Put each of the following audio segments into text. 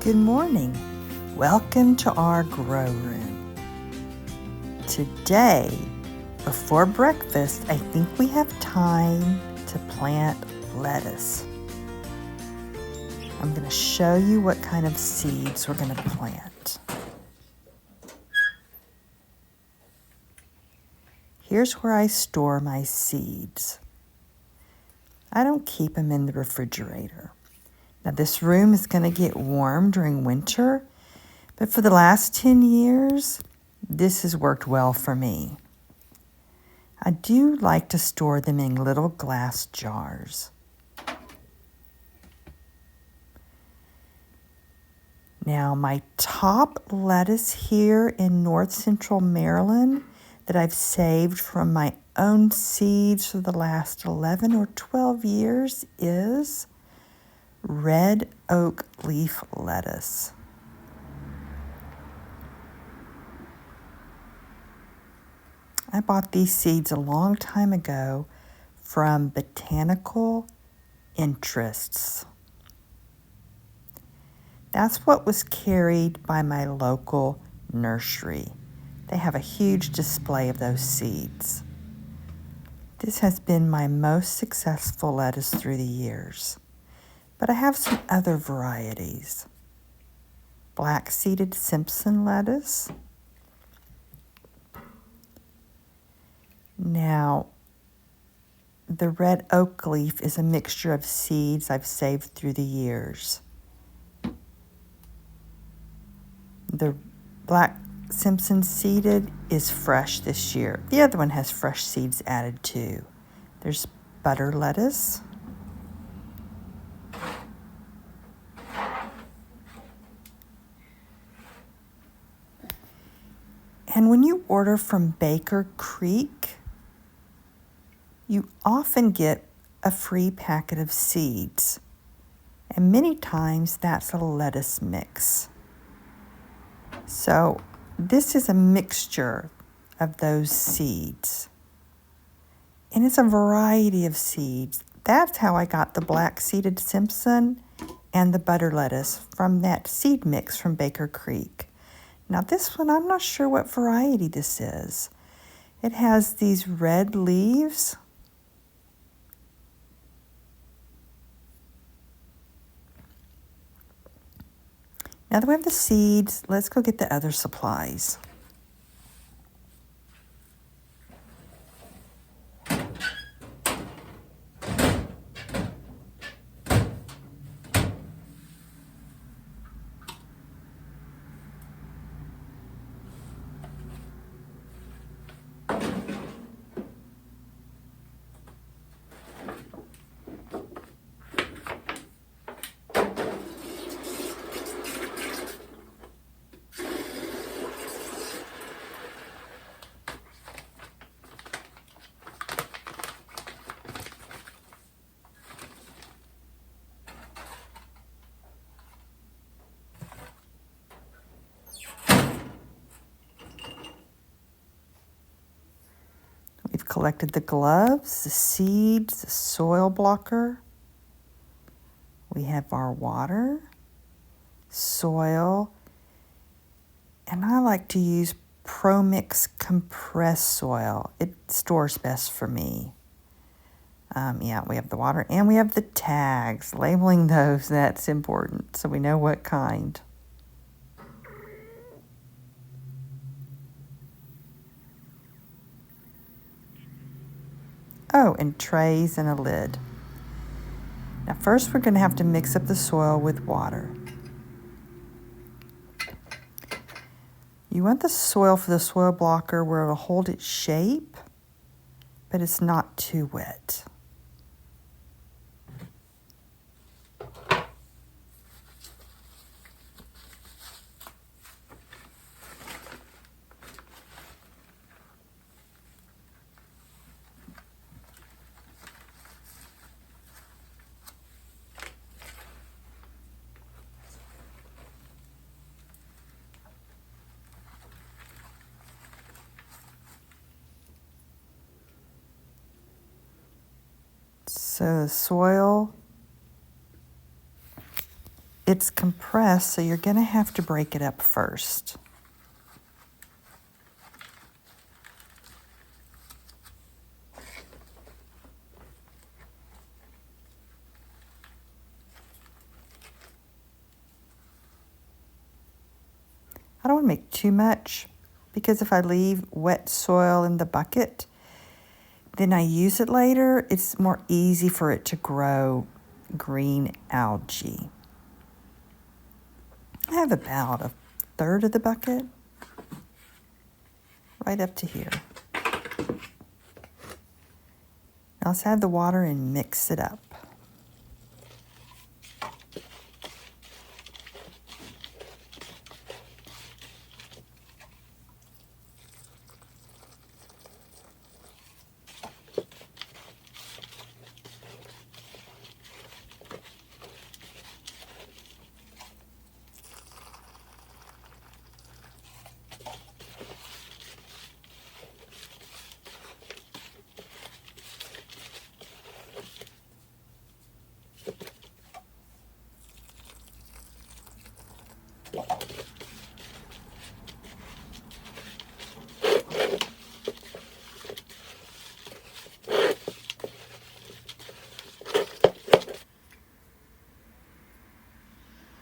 Good morning. Welcome to our grow room. Today, before breakfast, I think we have time to plant lettuce. I'm going to show you what kind of seeds we're going to plant. Here's where I store my seeds. I don't keep them in the refrigerator. Now this room is going to get warm during winter, but for the last 10 years, this has worked well for me. I do like to store them in little glass jars. Now my top lettuce here in north central Maryland that I've saved from my own seeds for the last 11 or 12 years is red oak leaf lettuce. I bought these seeds a long time ago from Botanical Interests. That's what was carried by my local nursery. They have a huge display of those seeds. This has been my most successful lettuce through the years. But I have some other varieties. Black-seeded Simpson lettuce. Now, the red oak leaf is a mixture of seeds I've saved through the years. The black Simpson seeded is fresh this year. The other one has fresh seeds added too. There's butter lettuce. And when you order from Baker Creek, you often get a free packet of seeds. And many times that's a lettuce mix. So this is a mixture of those seeds. And it's a variety of seeds. That's how I got the black-seeded Simpson and the butter lettuce from that seed mix from Baker Creek. Now this one, I'm not sure what variety this is. It has these red leaves. Now that we have the seeds, let's go get the other supplies. We've collected the gloves, the seeds, the soil blocker. We have our water, soil, and I like to use ProMix compressed soil. It stores best for me. Yeah, we have the water and we have the tags. Labeling those, that's important so we know what kind. Oh, and trays and a lid. Now first we're going to have to mix up the soil with water. You want the soil for the soil blocker where it'll hold its shape, but it's not too wet. So the soil it's compressed, so you're going to have to break it up first. I don't want to make too much, because if I leave wet soil in the bucket, then I use it later, it's more easy for it to grow green algae. I have about a third of the bucket, right up to here. Now let's add the water and mix it up.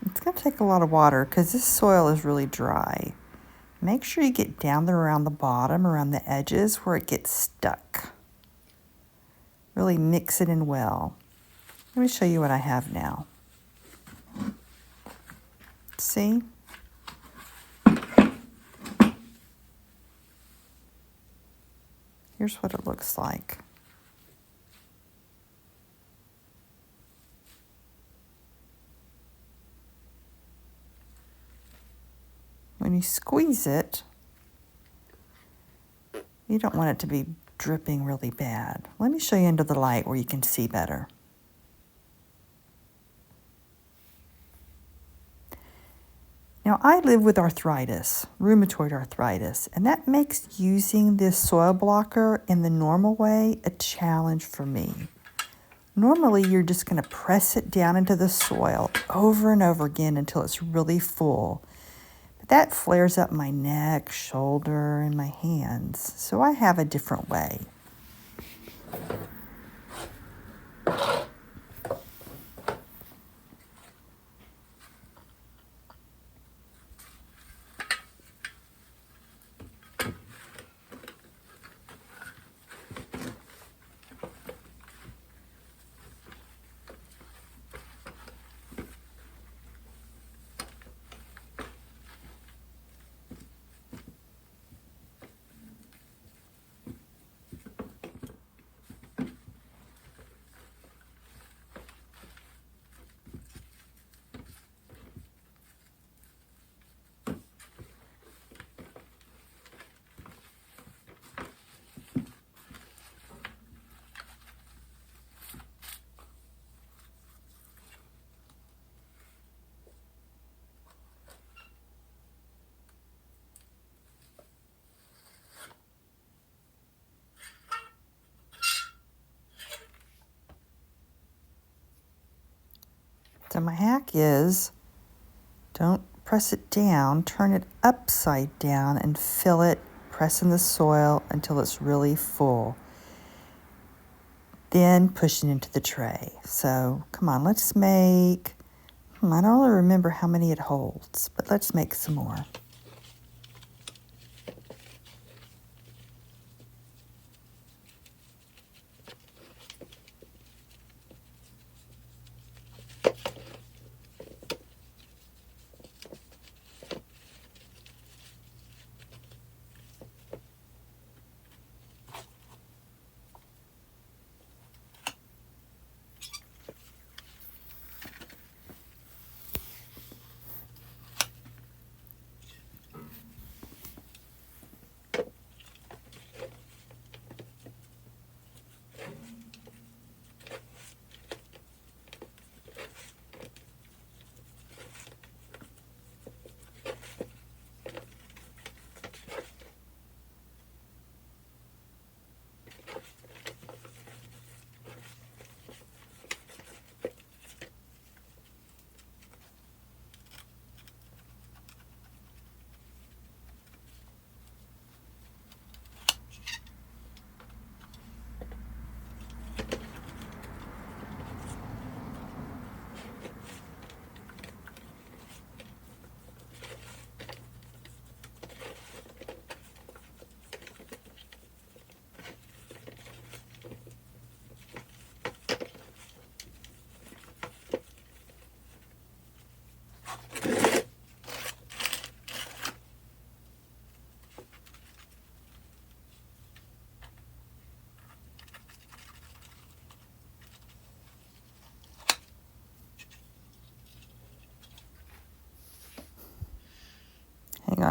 It's going to take a lot of water because this soil is really dry. Make sure you get down there around the bottom, around the edges where it gets stuck. Really mix it in well. Let me show you what I have now. See? Here's what it looks like. When you squeeze it, you don't want it to be dripping really bad. Let me show you under the light where you can see better. Now, I live with arthritis, rheumatoid arthritis, and that makes using this soil blocker in the normal way a challenge for me. Normally, you're just going to press it down into the soil over and over again until it's really full. But that flares up my neck, shoulder, and my hands, so I have a different way. So my hack is, don't press it down, turn it upside down and fill it, press in the soil until it's really full. Then push it into the tray. So come on, let's make, I don't really remember how many it holds, but let's make some more.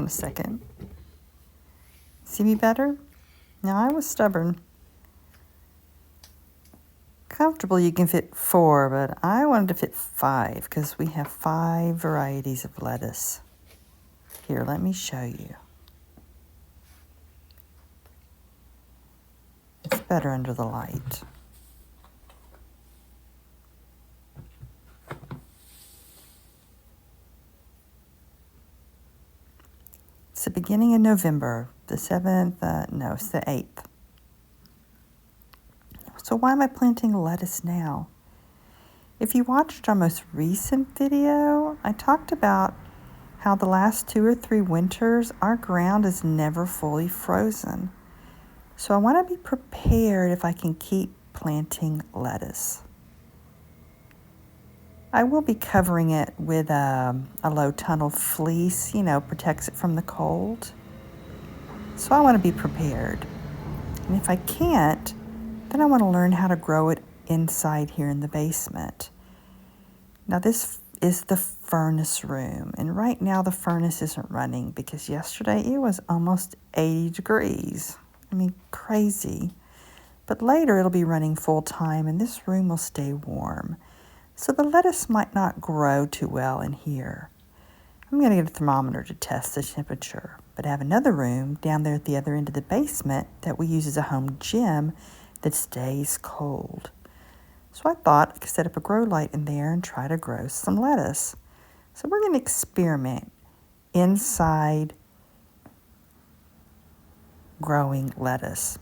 on a second. See me better? Now, I was stubborn. Comfortable you can fit 4, but I wanted to fit 5 because we have 5 varieties of lettuce. Here, let me show you. It's better under the light. It's the beginning of November, the 7th, no, it's the 8th. So why am I planting lettuce now? If you watched our most recent video, I talked about how the last 2 or 3 winters, our ground is never fully frozen. So I want to be prepared if I can keep planting lettuce. I will be covering it with a low tunnel fleece, protects it from the cold. So I want to be prepared. And if I can't, then I want to learn how to grow it inside here in the basement. Now this is the furnace room, and right now the furnace isn't running because yesterday it was almost 80 degrees. I mean, crazy. But later it'll be running full time and this room will stay warm. So the lettuce might not grow too well in here. I'm going to get a thermometer to test the temperature, but I have another room down there at the other end of the basement that we use as a home gym that stays cold. So I thought I could set up a grow light in there and try to grow some lettuce. So we're going to experiment inside growing lettuce,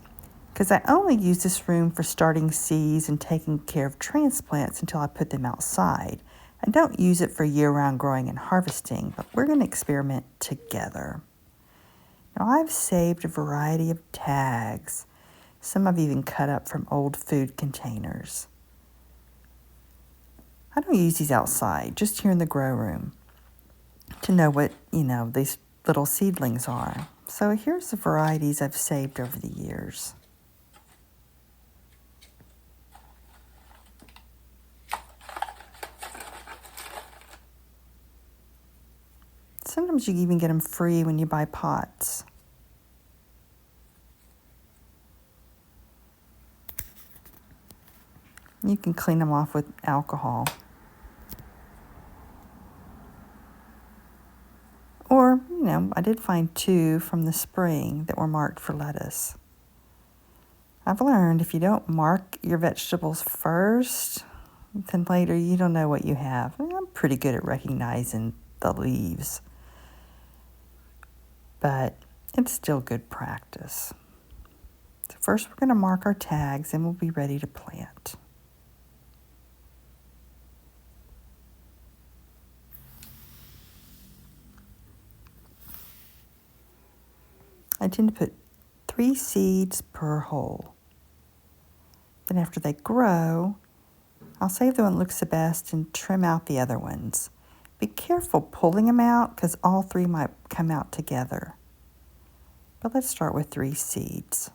because I only use this room for starting seeds and taking care of transplants until I put them outside. I don't use it for year-round growing and harvesting, but we're going to experiment together. Now I've saved a variety of tags. Some I've even cut up from old food containers. I don't use these outside, just here in the grow room to know what, these little seedlings are. So here's the varieties I've saved over the years. Sometimes you even get them free when you buy pots. You can clean them off with alcohol. Or, I did find 2 from the spring that were marked for lettuce. I've learned if you don't mark your vegetables first, then later you don't know what you have. I'm pretty good at recognizing the leaves, but it's still good practice. So first we're going to mark our tags and we'll be ready to plant. I tend to put 3 seeds per hole. Then after they grow, I'll save the one that looks the best and trim out the other ones. Be careful pulling them out because all 3 might come out together. But let's start with 3 seeds.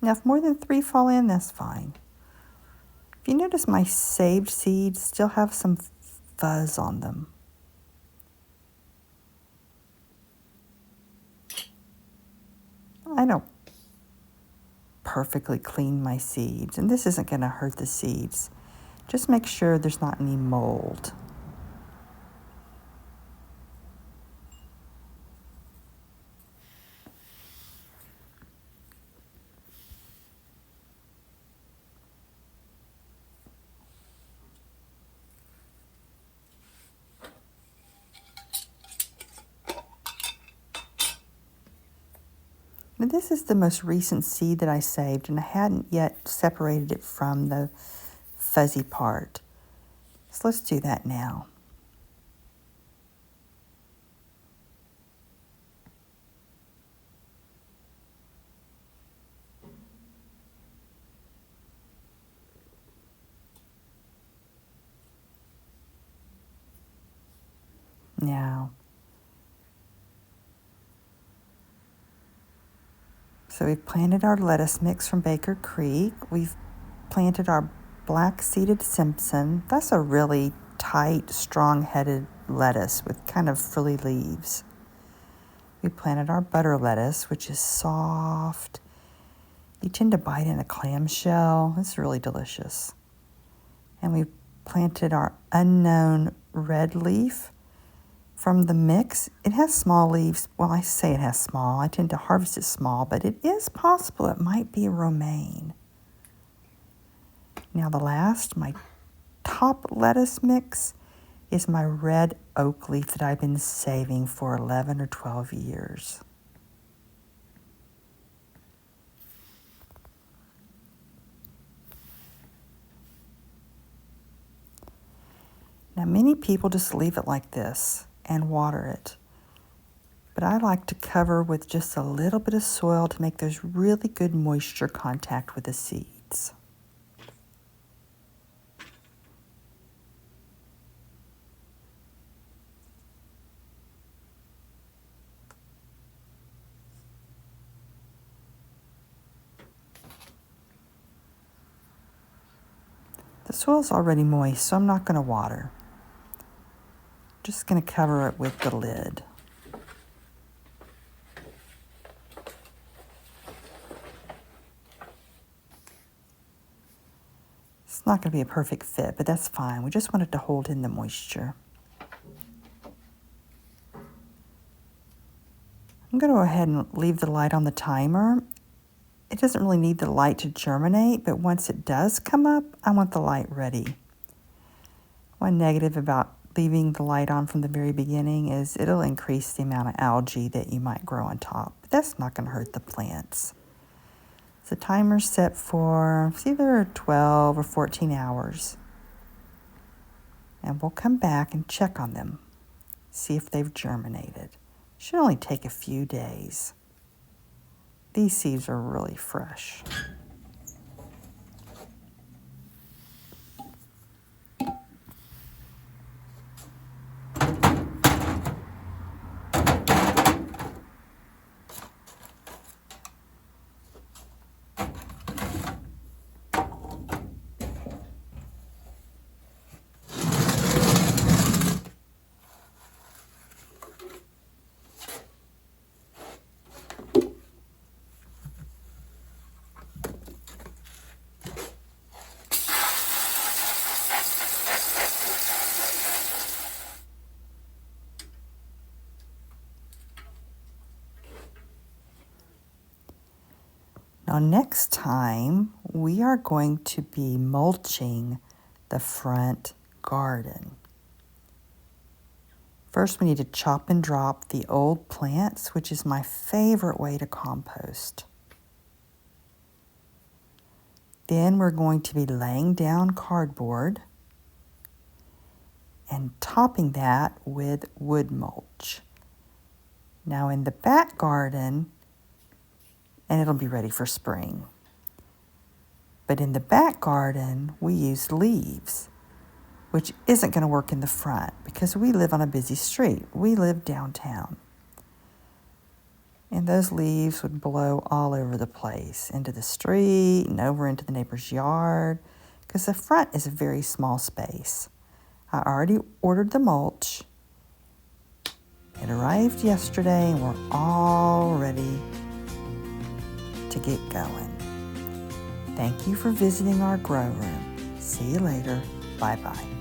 Now if more than 3 fall in, that's fine. If you notice, my saved seeds still have some fuzz on them. I don't perfectly clean my seeds, and this isn't going to hurt the seeds. Just make sure there's not any mold. Now this is the most recent seed that I saved, and I hadn't yet separated it from the fuzzy part. So let's do that now. Now, So we've planted our lettuce mix from Baker Creek. We've planted our black-seeded Simpson. That's a really tight, strong-headed lettuce with kind of frilly leaves. We planted our butter lettuce, which is soft. You tend to bite in a clamshell. It's really delicious. And we planted our unknown red leaf from the mix. It has small leaves. Well, I say it has small. I tend to harvest it small, but it is possible it might be romaine. Now my top lettuce mix is my red oak leaf that I've been saving for 11 or 12 years. Now, many people just leave it like this and water it. But I like to cover with just a little bit of soil to make those really good moisture contact with the seeds. The soil's already moist, so I'm not going to water. Just going to cover it with the lid. It's not going to be a perfect fit, but that's fine. We just want it to hold in the moisture. I'm going to go ahead and leave the light on the timer. It doesn't really need the light to germinate, but once it does come up, I want the light ready. One negative about leaving the light on from the very beginning is it'll increase the amount of algae that you might grow on top, but that's not going to hurt the plants. The timer's set for either 12 or 14 hours. And we'll come back and check on them, see if they've germinated. Should only take a few days. These seeds are really fresh. Now next time, we are going to be mulching the front garden. First, we need to chop and drop the old plants, which is my favorite way to compost. Then we're going to be laying down cardboard and topping that with wood mulch. Now in the back garden, and it'll be ready for spring. But in the back garden, we use leaves, which isn't going to work in the front because we live on a busy street. We live downtown. And those leaves would blow all over the place, into the street and over into the neighbor's yard, because the front is a very small space. I already ordered the mulch. It arrived yesterday and we're all ready to get going. Thank you for visiting our grow room. See you later. Bye-bye.